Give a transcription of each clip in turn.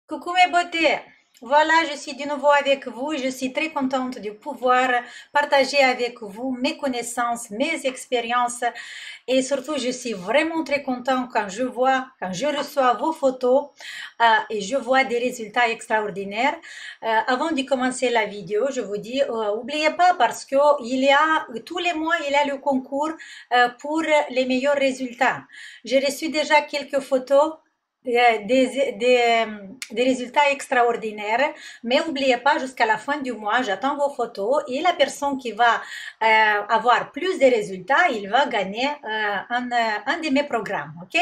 Coucou mes beautés, voilà, je suis de nouveau avec vous. Je suis très contente de pouvoir partager avec vous mes connaissances, mes expériences et surtout je suis vraiment très contente quand je reçois vos photos et je vois des résultats extraordinaires. Avant de commencer la vidéo, je vous dis, n'oubliez pas parce que tous les mois, il y a le concours pour les meilleurs résultats. J'ai reçu déjà quelques photos des résultats extraordinaires. Mais n'oubliez pas, jusqu'à la fin du mois, j'attends vos photos et la personne qui va avoir plus de résultats, il va gagner un de mes programmes. Ok?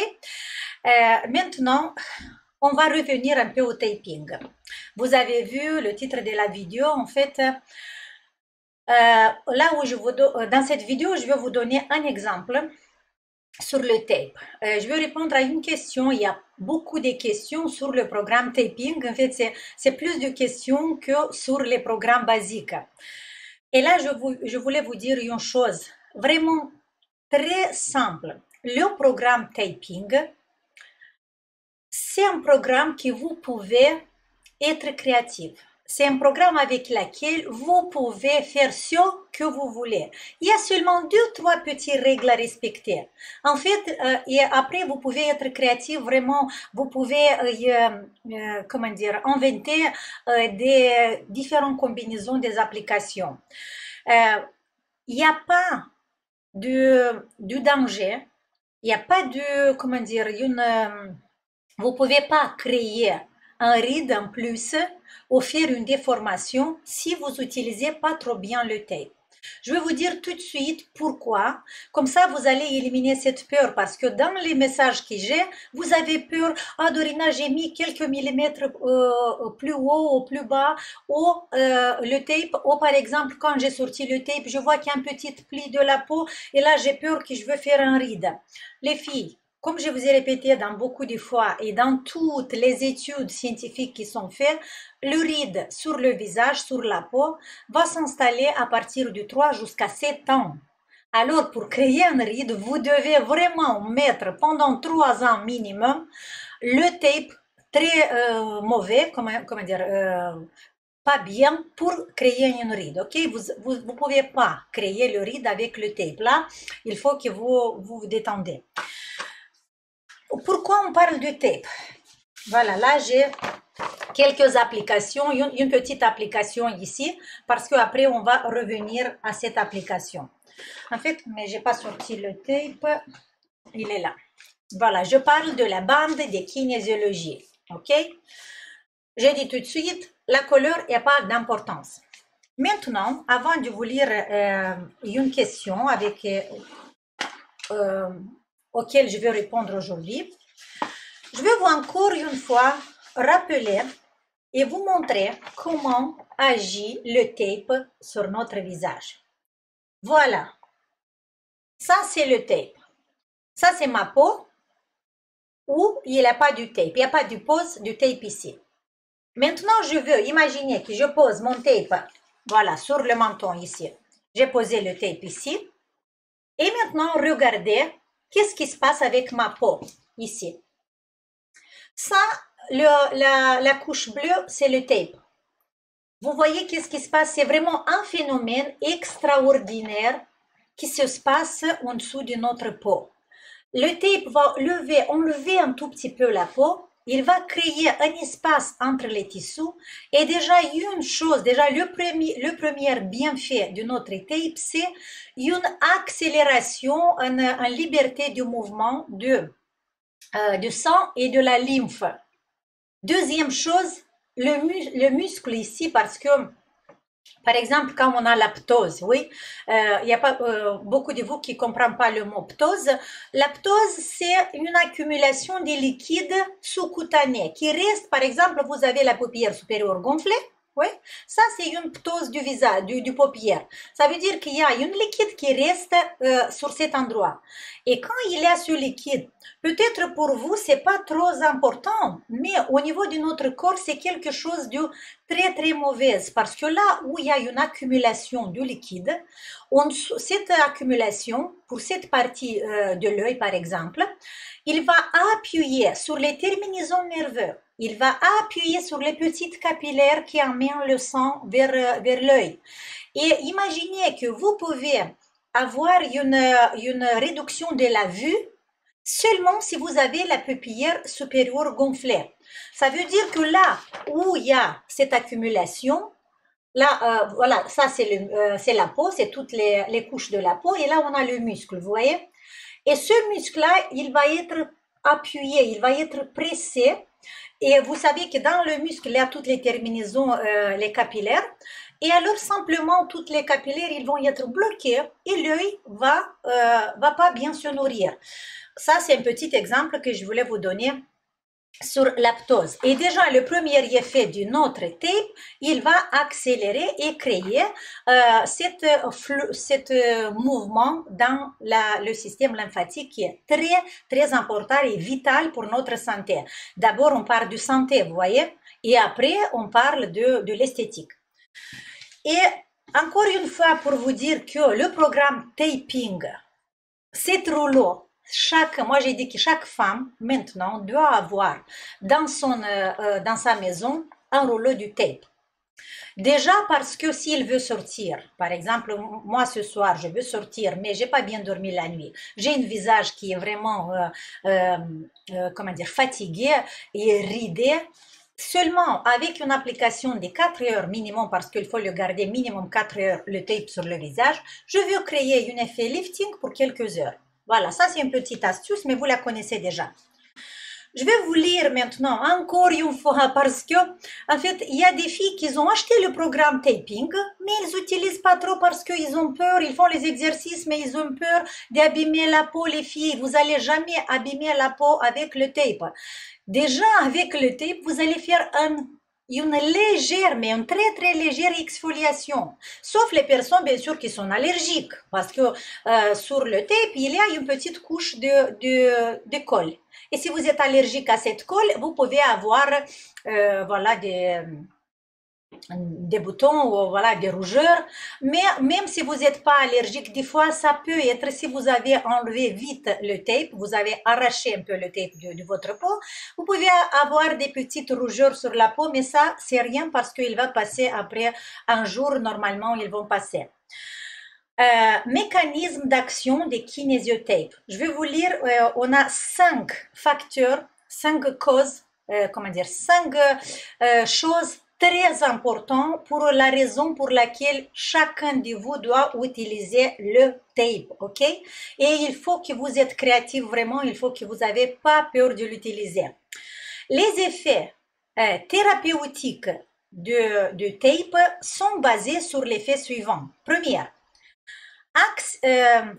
Maintenant, on va revenir un peu au taping. Vous avez vu le titre de la vidéo. En fait, dans cette vidéo, je vais vous donner un exemple sur le tape. Je vais répondre à une question. Il y a beaucoup de questions sur le programme taping. En fait, c'est plus de questions que sur les programmes basiques. Et là, je voulais vous dire une chose vraiment très simple. Le programme taping, c'est un programme que vous pouvez être créatif. C'est un programme avec lequel vous pouvez faire ce que vous voulez. Il y a seulement 2-3 petites règles à respecter. En fait, et après, vous pouvez être créatif vraiment. Vous pouvez, inventer des différentes combinaisons des applications. Il n'y a pas de danger. Il n'y a pas vous pouvez pas créer un ride en plus ou faire une déformation si vous utilisez pas trop bien le tape. Je vais vous dire tout de suite pourquoi. Comme ça, vous allez éliminer cette peur parce que dans les messages que j'ai, vous avez peur. Ah, Dorina, j'ai mis quelques millimètres plus haut ou plus bas. Ou le tape, ou par exemple, quand j'ai sorti le tape, je vois qu'il y a un petit pli de la peau et là, j'ai peur que je veux faire un ride. Les filles, comme je vous ai répété dans beaucoup de fois et dans toutes les études scientifiques qui sont faites, le ride sur le visage, sur la peau, va s'installer à partir de 3 jusqu'à 7 ans. Alors, pour créer un ride, vous devez vraiment mettre pendant 3 ans minimum le tape très mauvais, pas bien pour créer une ride. Ok, vous pouvez pas créer le ride avec le tape. Là, il faut que vous détendez. Pourquoi on parle du tape? Voilà, là j'ai quelques applications, une petite application ici, parce qu'après on va revenir à cette application. En fait, mais j'ai pas sorti le tape, il est là. Voilà, je parle de la bande de kinésiologie, ok? J'ai dit tout de suite, la couleur n'a pas d'importance. Maintenant, avant de vous lire une question auquel je vais répondre aujourd'hui, je vais vous encore une fois rappeler et vous montrer comment agit le tape sur notre visage. Voilà. Ça, c'est le tape. Ça, c'est ma peau où il n'y a pas du tape. Il n'y a pas de pose du tape ici. Maintenant, je veux imaginer que je pose mon tape, voilà, sur le menton ici. J'ai posé le tape ici. Et maintenant, regardez qu'est-ce qui se passe avec ma peau ici. Ça, la couche bleue, c'est le tape. Vous voyez qu'est-ce qui se passe? C'est vraiment un phénomène extraordinaire qui se passe en dessous de notre peau. Le tape va enlever un tout petit peu la peau. Il va créer un espace entre les tissus. Et déjà, le premier bienfait de notre tape, c'est une accélération, une liberté du mouvement du sang et de la lymphe. Deuxième chose, le muscle ici, parce que, par exemple, quand on a la ptose, oui, il n'y a pas beaucoup de vous qui ne comprennent pas le mot ptose. La ptose, c'est une accumulation de liquide sous-cutané qui reste, par exemple, vous avez la paupière supérieure gonflée. Oui, ça c'est une ptose du visage, du paupière. Ça veut dire qu'il y a un liquide qui reste sur cet endroit. Et quand il y a ce liquide, peut-être pour vous c'est pas trop important, mais au niveau de notre corps c'est quelque chose de très très mauvais parce que là où il y a une accumulation de liquide, cette accumulation pour cette partie de l'œil par exemple, il va appuyer sur les terminaisons nerveuses. il va appuyer sur les petites capillaires qui emmènent le sang vers l'œil. Et imaginez que vous pouvez avoir une réduction de la vue seulement si vous avez la paupière supérieure gonflée. Ça veut dire que là où il y a cette accumulation, là, voilà, ça c'est la peau, c'est toutes les couches de la peau, et là on a le muscle, vous voyez? Et ce muscle-là, il va être appuyé, il va être pressé, et vous savez que dans le muscle, il y a toutes les terminaisons, les capillaires, et alors simplement toutes les capillaires, ils vont être bloqués, et l'œil va pas bien se nourrir. Ça, c'est un petit exemple que je voulais vous donner sur l'aptose. Et déjà, le premier effet de notre tape, il va accélérer et créer cet mouvement dans le système lymphatique qui est très, très important et vital pour notre santé. D'abord, on parle de santé, vous voyez, et après, on parle de l'esthétique. Et encore une fois, pour vous dire que le programme taping, c'est trop lourd. Moi j'ai dit que chaque femme maintenant doit avoir dans sa maison un rouleau de tape. Déjà parce que s'il veut sortir, par exemple moi ce soir je veux sortir mais j'ai pas bien dormi la nuit, j'ai un visage qui est vraiment comment dire, fatigué et ridé. Seulement avec une application de 4 heures minimum, parce qu'il faut le garder minimum 4 heures le tape sur le visage, je veux créer un effet lifting pour quelques heures. Voilà, ça c'est une petite astuce, mais vous la connaissez déjà. Je vais vous lire maintenant encore une fois parce que, en fait, il y a des filles qui ont acheté le programme taping, mais ils n'utilisent pas trop parce qu'ils ont peur, ils font les exercices, mais ils ont peur d'abîmer la peau, les filles. Vous n'allez jamais abîmer la peau avec le tape. Déjà, avec le tape, vous allez faire une légère, mais une très très légère exfoliation. Sauf les personnes, bien sûr, qui sont allergiques. Parce que sur le tape, il y a une petite couche de colle. Et si vous êtes allergique à cette colle, vous pouvez avoir voilà, des boutons ou voilà, des rougeurs. Mais même si vous n'êtes pas allergique, des fois, ça peut être, si vous avez enlevé vite le tape, vous avez arraché un peu le tape de votre peau, vous pouvez avoir des petites rougeurs sur la peau, mais ça, c'est rien parce qu'il va passer après un jour, normalement, ils vont passer. Mécanisme d'action des kinésiotape. Je vais vous lire, on a 5 facteurs, 5 causes, comment dire, 5 choses très importantes pour la raison pour laquelle chacun de vous doit utiliser le tape, ok? Et il faut que vous êtes créatif vraiment, il faut que vous n'avez pas peur de l'utiliser. Les effets thérapeutiques de tape sont basés sur l'effet suivant. Première,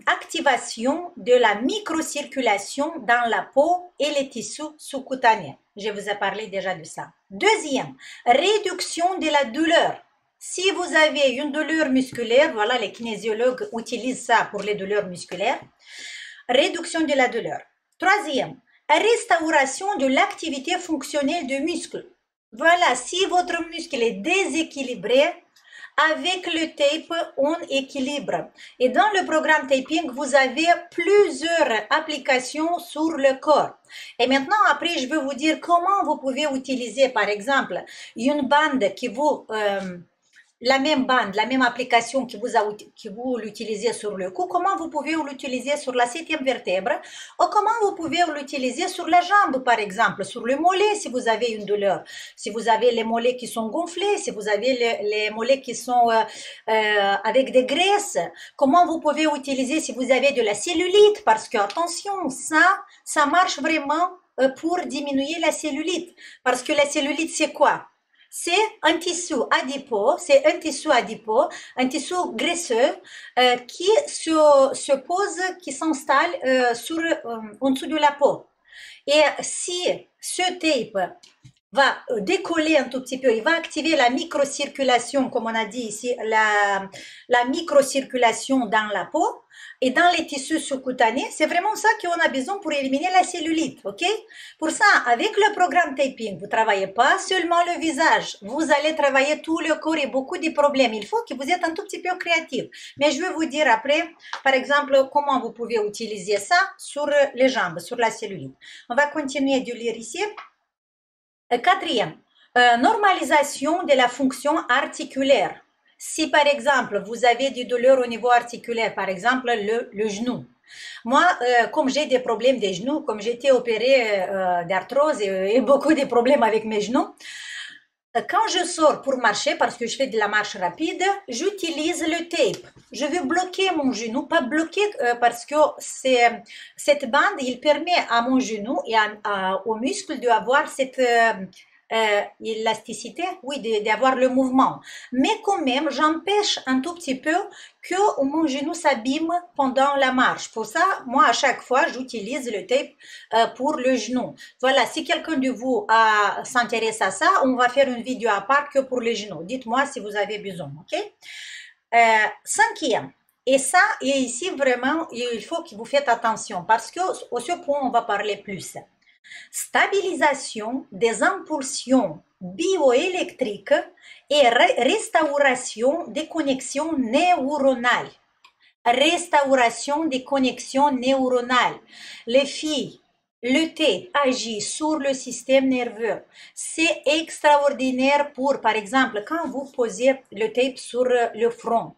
activation de la microcirculation dans la peau et les tissus sous-cutanés. Je vous ai parlé déjà de ça. Deuxième, réduction de la douleur. Si vous avez une douleur musculaire, voilà, les kinésiologues utilisent ça pour les douleurs musculaires. Réduction de la douleur. Troisième, restauration de l'activité fonctionnelle du muscle. Voilà, si votre muscle est déséquilibré, avec le tape, on équilibre. Et dans le programme taping, vous avez plusieurs applications sur le corps. Et maintenant, après, je vais vous dire comment vous pouvez utiliser, par exemple, une bande qui vous... la même bande, la même application que vous l'utilisez sur le cou, comment vous pouvez l'utiliser sur la 7e vertèbre, ou comment vous pouvez l'utiliser sur la jambe, par exemple, sur le mollet si vous avez une douleur, si vous avez les mollets qui sont gonflés, si vous avez les mollets qui sont avec des graisses, comment vous pouvez utiliser si vous avez de la cellulite, parce que attention, ça marche vraiment pour diminuer la cellulite, parce que la cellulite c'est quoi? C'est un tissu adipeux, un tissu graisseux qui se pose, qui s'installe en dessous de la peau. Et si ce tape va décoller un tout petit peu, il va activer la microcirculation, comme on a dit ici, la microcirculation dans la peau et dans les tissus sous-cutanés. C'est vraiment ça qu'on a besoin pour éliminer la cellulite, ok? Pour ça, avec le programme taping, vous ne travaillez pas seulement le visage, vous allez travailler tout le corps et beaucoup de problèmes. Il faut que vous êtes un tout petit peu créatif. Mais je vais vous dire après, par exemple, comment vous pouvez utiliser ça sur les jambes, sur la cellulite. On va continuer de lire ici. Quatrième, normalisation de la fonction articulaire. Si par exemple, vous avez des douleurs au niveau articulaire, par exemple le genou. Moi, comme j'ai des problèmes des genoux, comme j'ai été opérée d'arthrose et beaucoup de problèmes avec mes genoux, quand je sors pour marcher, parce que je fais de la marche rapide, j'utilise le tape. Je veux bloquer mon genou, pas bloquer parce que cette bande, il permet à mon genou et au muscle d'avoir cette élasticité, oui, d'avoir le mouvement. Mais quand même, j'empêche un tout petit peu que mon genou s'abîme pendant la marche. Pour ça, moi, à chaque fois, j'utilise le tape pour le genou. Voilà, si quelqu'un de vous s'intéresse à ça, on va faire une vidéo à part que pour les genoux. Dites-moi si vous avez besoin, ok? Cinquième, et ça, et ici vraiment, il faut que vous faites attention parce que au ce point, on va parler plus. Stabilisation des impulsions bioélectriques et restauration des connexions neuronales. Restauration des connexions neuronales. Les filles, le thé agit sur le système nerveux. C'est extraordinaire pour, par exemple, quand vous posez le tape sur le front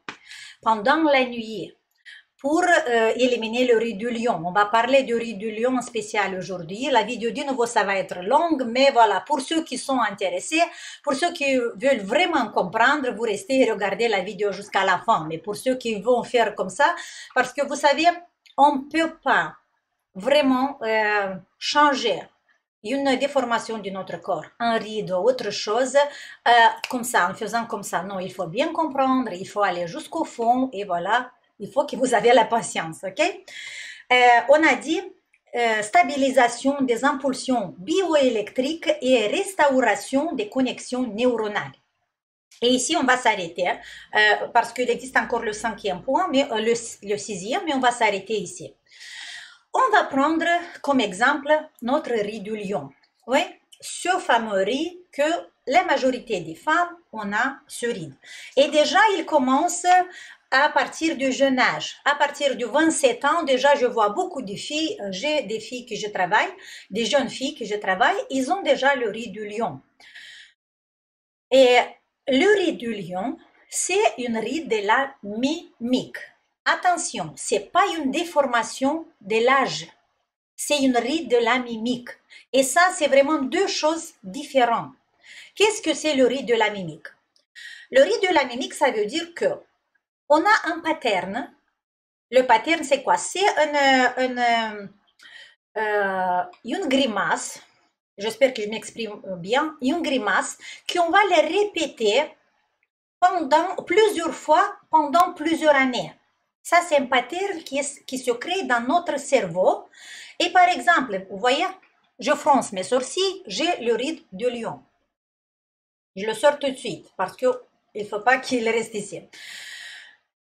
pendant la nuit, pour éliminer le riz du lion. On va parler du riz du lion spécial aujourd'hui. La vidéo de nouveau, ça va être longue, mais voilà, pour ceux qui sont intéressés, pour ceux qui veulent vraiment comprendre, vous restez et regardez la vidéo jusqu'à la fin. Mais pour ceux qui vont faire comme ça, parce que vous savez, on ne peut pas vraiment changer une déformation de notre corps, un rideau, autre chose, comme ça, en faisant comme ça. Non, il faut bien comprendre, il faut aller jusqu'au fond et voilà. Il faut que vous ayez la patience, ok? On a dit stabilisation des impulsions bioélectriques et restauration des connexions neuronales. Et ici, on va s'arrêter parce qu'il existe encore le cinquième point, mais le sixième, mais on va s'arrêter ici. On va prendre comme exemple notre riz du lion. Oui, ce fameux riz que la majorité des femmes, on a ce riz. Et déjà, il commence à partir du jeune âge. À partir de 27 ans, déjà, je vois beaucoup de filles, j'ai des filles que je travaille, des jeunes filles que je travaille, ils ont déjà le riz du lion. Et le riz du lion, c'est une ride de la mimique. Attention, c'est pas une déformation de l'âge, c'est une ride de la mimique. Et ça, c'est vraiment deux choses différentes. Qu'est-ce que c'est le riz de la mimique? Le riz de la mimique, ça veut dire que on a un pattern. Le pattern, c'est quoi? C'est une grimace. J'espère que je m'exprime bien. Une grimace qu'on va les répéter pendant plusieurs fois, pendant plusieurs années. Ça, c'est un pattern qui se crée dans notre cerveau. Et par exemple, vous voyez, je fronce mes sourcils, j'ai le riz de lion. Je le sors tout de suite parce qu'il ne faut pas qu'il reste ici.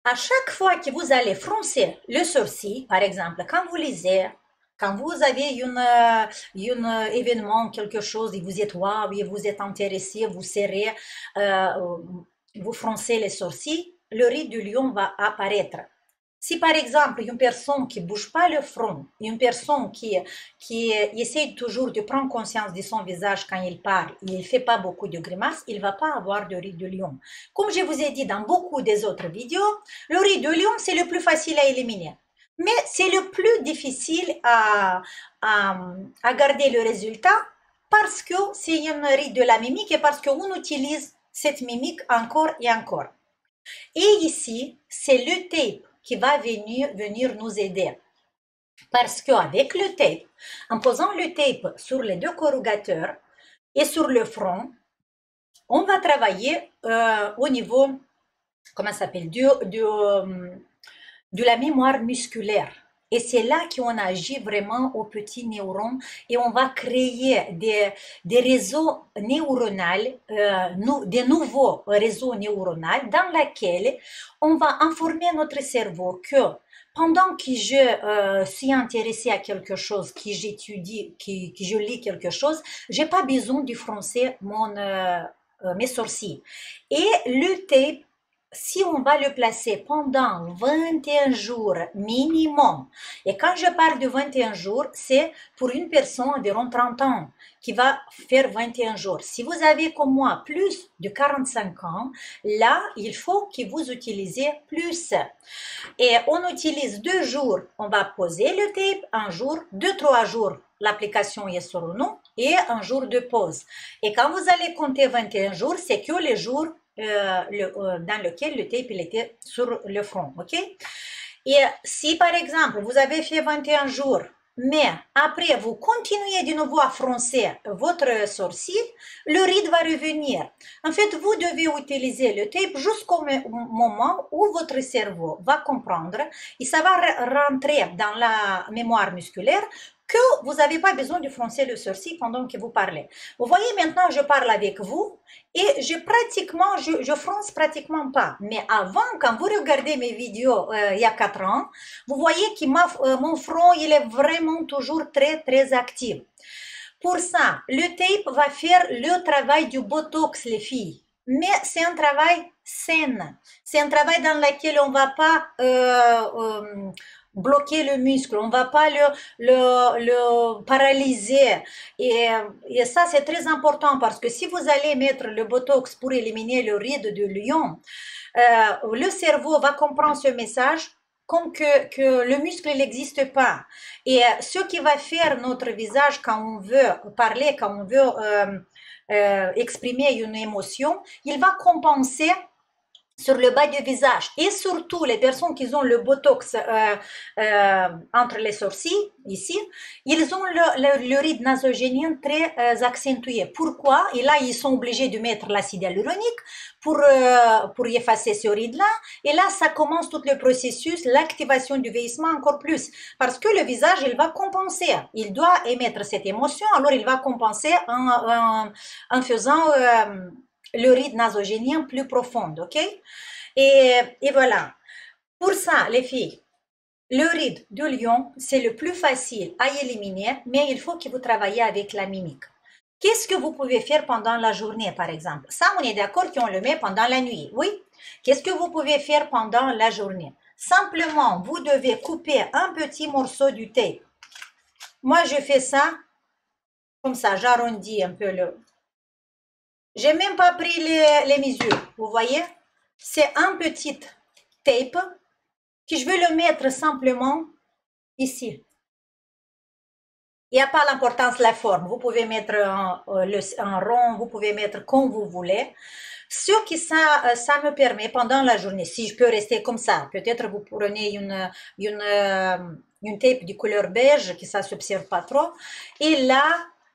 À chaque fois que vous allez froncer le sourcil, par exemple, quand vous lisez, quand vous avez un événement, quelque chose, et vous êtes waouh, et vous êtes intéressé, vous serrez, vous froncez les sourcils, le riz du lion va apparaître. Si par exemple, une personne qui ne bouge pas le front, une personne qui essaie toujours de prendre conscience de son visage quand il parle, il ne fait pas beaucoup de grimaces, il ne va pas avoir de riz de lion. Comme je vous ai dit dans beaucoup des autres vidéos, le riz de lion, c'est le plus facile à éliminer. Mais c'est le plus difficile à garder le résultat parce que c'est une ride de la mimique et parce qu'on utilise cette mimique encore et encore. Et ici, c'est le tape qui va venir nous aider. Parce qu'avec le tape, en posant le tape sur les deux corrugateurs et sur le front, on va travailler au niveau, comment ça s'appelle, de la mémoire musculaire. Et c'est là qu'on agit vraiment aux petits neurones et on va créer des réseaux neuronaux, des nouveaux réseaux neuronaux dans lesquels on va informer notre cerveau que pendant que je suis intéressée à quelque chose, que j'étudie, que je lis quelque chose, j'ai pas besoin de froncer mes sourcils. Et le tape, si on va le placer pendant 21 jours minimum, et quand je parle de 21 jours, c'est pour une personne environ 30 ans qui va faire 21 jours. Si vous avez comme moi plus de 45 ans, là, il faut que vous utilisiez plus. Et on utilise 2 jours, on va poser le tape, un jour, 2-3 jours, l'application est sur nous, et un jour de pause. Et quand vous allez compter 21 jours, c'est que les jours dans lequel le tape il était sur le front, ok? Et si par exemple vous avez fait 21 jours, mais après vous continuez de nouveau à froncer votre sourcil, le ride va revenir. En fait, vous devez utiliser le tape jusqu'au moment où votre cerveau va comprendre et ça va rentrer dans la mémoire musculaire que vous n'avez pas besoin de froncer le sourcil pendant que vous parlez. Vous voyez, maintenant, je parle avec vous et je fronce pratiquement pas. Mais avant, quand vous regardez mes vidéos il y a 4 ans, vous voyez que mon front, il est vraiment toujours très, très actif. Pour ça, le tape va faire le travail du botox, les filles. Mais c'est un travail sain. C'est un travail dans lequel on ne va pas bloquer le muscle, on ne va pas le paralyser. Et ça, c'est très important parce que si vous allez mettre le botox pour éliminer le ride de lion, le cerveau va comprendre ce message comme que le muscle n'existe pas. Et ce qui va faire notre visage quand on veut parler, quand on veut exprimer une émotion, il va compenser sur le bas du visage. Et surtout, les personnes qui ont le botox entre les sourcils, ici, ils ont le ride nasogénien très accentué. Pourquoi? Et là, ils sont obligés de mettre l'acide hyaluronique pour effacer ce ride-là. Et là, ça commence tout le processus, l'activation du vieillissement encore plus. Parce que le visage, il va compenser. Il doit émettre cette émotion, alors il va compenser en faisant le ride nasogénien plus profond, ok? Et voilà. Pour ça, les filles, le ride de lion, c'est le plus facile à éliminer, mais il faut que vous travaillez avec la mimique. Qu'est-ce que vous pouvez faire pendant la journée, par exemple? Ça, on est d'accord qu'on le met pendant la nuit, oui? Qu'est-ce que vous pouvez faire pendant la journée? Simplement, vous devez couper un petit morceau du tape. Moi, je fais ça comme ça, j'arrondis un peu le... J'ai même pas pris les mesures, vous voyez? C'est un petit tape que je vais le mettre simplement ici. Il n'y a pas l'importance de la forme. Vous pouvez mettre un rond, vous pouvez mettre comme vous voulez. Ce que ça me permet pendant la journée, si je peux rester comme ça, peut-être vous prenez une tape de couleur beige, que ça ne s'observe pas trop. Et là,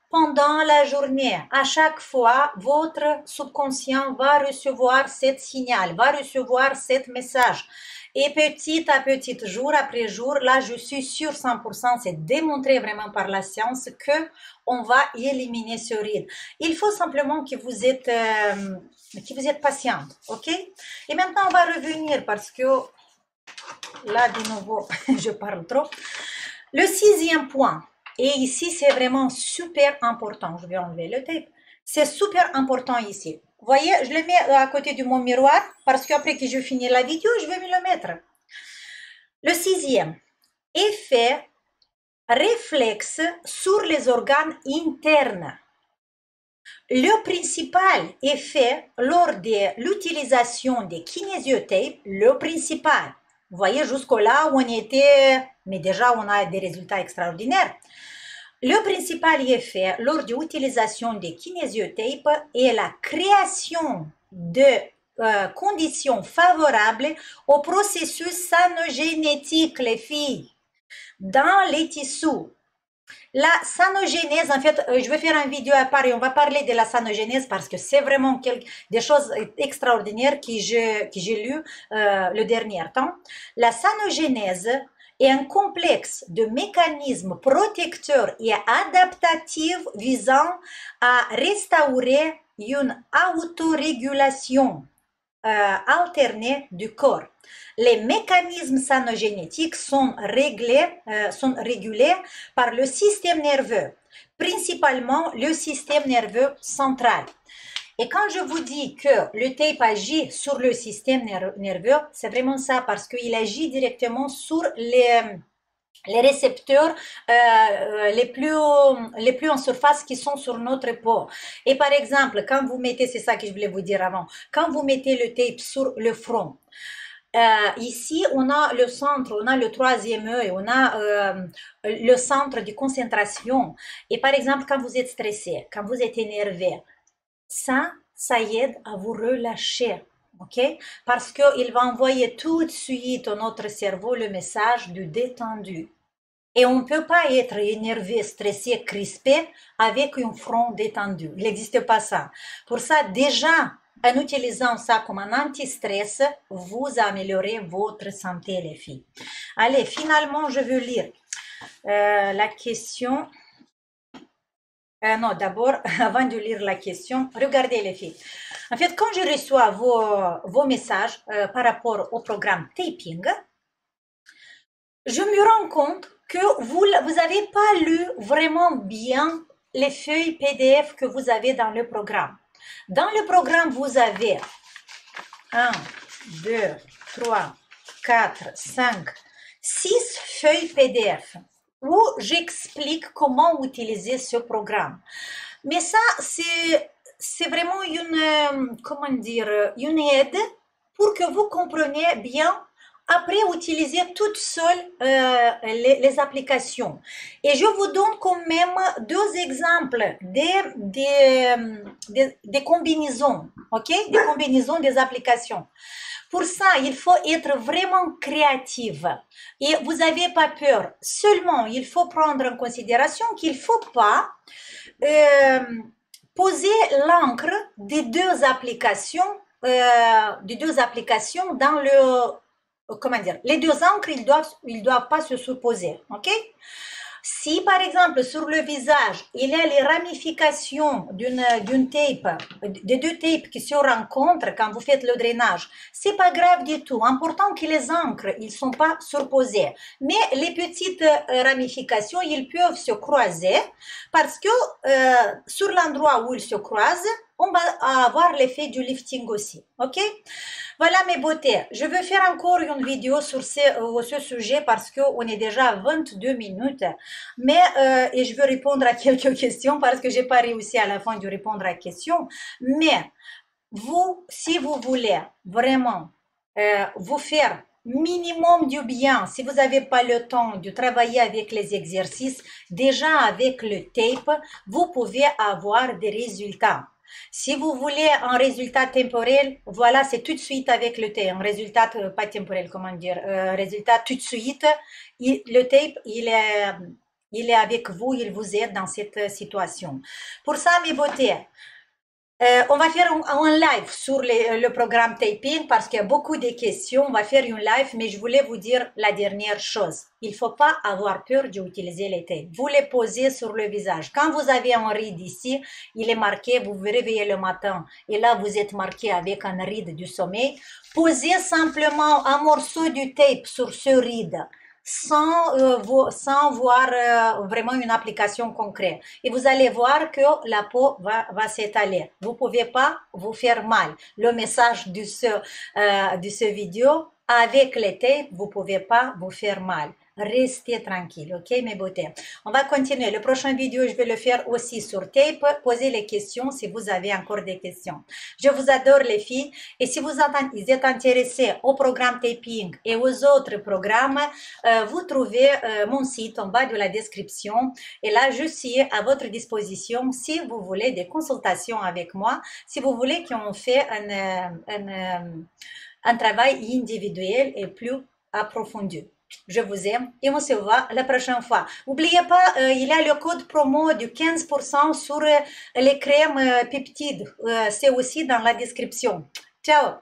pendant la journée, à chaque fois, votre subconscient va recevoir ce signal, va recevoir ce message. Et petit à petit, jour après jour, là, je suis sûre 100%, c'est démontré vraiment par la science que on va éliminer ce ride. Il faut simplement que vous êtes patiente, ok? Et maintenant, on va revenir parce que là, de nouveau, je parle trop. Le 6e point. Et ici, c'est vraiment super important. Je vais enlever le tape. C'est super important ici. Vous voyez, je le mets à côté de mon miroir parce qu'après que je finis la vidéo, je vais me le mettre. Le 6e, effet réflexe sur les organes internes. Le principal effet lors de l'utilisation des kinesiotapes, le principal, vous voyez jusqu'au là où on était, mais déjà on a des résultats extraordinaires. Le principal effet lors de l'utilisation des kinesiotapes est la création de conditions favorables au processus sanogénétique, les filles, dans les tissus. La sanogénèse, en fait, je vais faire une vidéo à part et on va parler de la sanogénèse parce que c'est vraiment des choses extraordinaires que j'ai lues le dernier temps. La sanogénèse est un complexe de mécanismes protecteurs et adaptatifs visant à restaurer une autorégulation alternée du corps. Les mécanismes sanogénétiques sont régulés par le système nerveux, principalement le système nerveux central. Et quand je vous dis que le tape agit sur le système nerveux, c'est vraiment ça, parce qu'il agit directement sur les récepteurs les plus en surface qui sont sur notre peau. Et par exemple, quand vous mettez, c'est ça que je voulais vous dire avant, quand vous mettez le tape sur le front, ici, on a le centre, on a le troisième œil, on a le centre de concentration. Et par exemple, quand vous êtes stressé, quand vous êtes énervé, ça aide à vous relâcher. OK? Parce qu'il va envoyer tout de suite à notre cerveau le message du détendu. Et on ne peut pas être énervé, stressé, crispé avec un front détendu. Il n'existe pas ça. Pour ça, déjà, en utilisant ça comme un anti-stress, vous améliorez votre santé, les filles. Allez, finalement, je veux lire la question. Non, d'abord, avant de lire la question, regardez les filles. En fait, quand je reçois vos messages par rapport au programme Taping, je me rends compte que vous n'avez pas lu vraiment bien les feuilles PDF que vous avez dans le programme. Dans le programme, vous avez 1, 2, 3, 4, 5, 6 feuilles PDF où j'explique comment utiliser ce programme. Mais ça, c'est vraiment une aide pour que vous compreniez bien après utiliser toutes seules les applications. Et je vous donne quand même deux exemples des combinaisons, ok? Des combinaisons des applications. Pour ça, il faut être vraiment créative et vous n'avez pas peur. Seulement, il faut prendre en considération qu'il ne faut pas poser l'encre des deux applications dans comment dire, les deux encres, ils doivent pas se supposer, ok? Si par exemple sur le visage, il y a les ramifications d'une tape, des deux tapes qui se rencontrent quand vous faites le drainage, c'est pas grave du tout. Important que les encres, ils sont pas surposés. Mais les petites ramifications, ils peuvent se croiser parce que sur l'endroit où ils se croisent, on va avoir l'effet du lifting aussi, ok? Voilà mes beautés, je veux faire encore une vidéo sur ce sujet parce qu'on est déjà à 22 minutes, mais et je veux répondre à quelques questions parce que j'ai pas réussi à la fin de répondre à la question, mais vous, si vous voulez vraiment vous faire minimum du bien, si vous n'avez pas le temps de travailler avec les exercices, déjà avec le tape, vous pouvez avoir des résultats. Si vous voulez un résultat temporel, voilà, c'est tout de suite avec le tape. Un résultat, pas temporel, comment dire, résultat tout de suite. Le tape, il est avec vous, il vous aide dans cette situation. Pour ça, mes beautés, on va faire un live sur le programme Taping parce qu'il y a beaucoup de questions. On va faire une live, mais je voulais vous dire la dernière chose. Il ne faut pas avoir peur d'utiliser les tapes. Vous les posez sur le visage. Quand vous avez un ride ici, il est marqué, vous vous réveillez le matin et là, vous êtes marqué avec un ride du sommeil. Posez simplement un morceau du tape sur ce ride, sans voir vraiment une application concrète. Et vous allez voir que la peau va s'étaler. Vous ne pouvez pas vous faire mal. Le message de ce vidéo, avec les tapes, vous ne pouvez pas vous faire mal. Restez tranquille, ok mes beautés. On va continuer. Le prochain vidéo, je vais le faire aussi sur tape. Posez les questions si vous avez encore des questions. Je vous adore les filles. Et si vous êtes intéressés au programme Taping et aux autres programmes, vous trouvez mon site en bas de la description. Et là, je suis à votre disposition si vous voulez des consultations avec moi, si vous voulez qu'on fait un travail individuel et plus approfondi. Je vous aime et on se voit la prochaine fois. N'oubliez pas, il y a le code promo de 15% sur les crèmes peptides. C'est aussi dans la description. Ciao!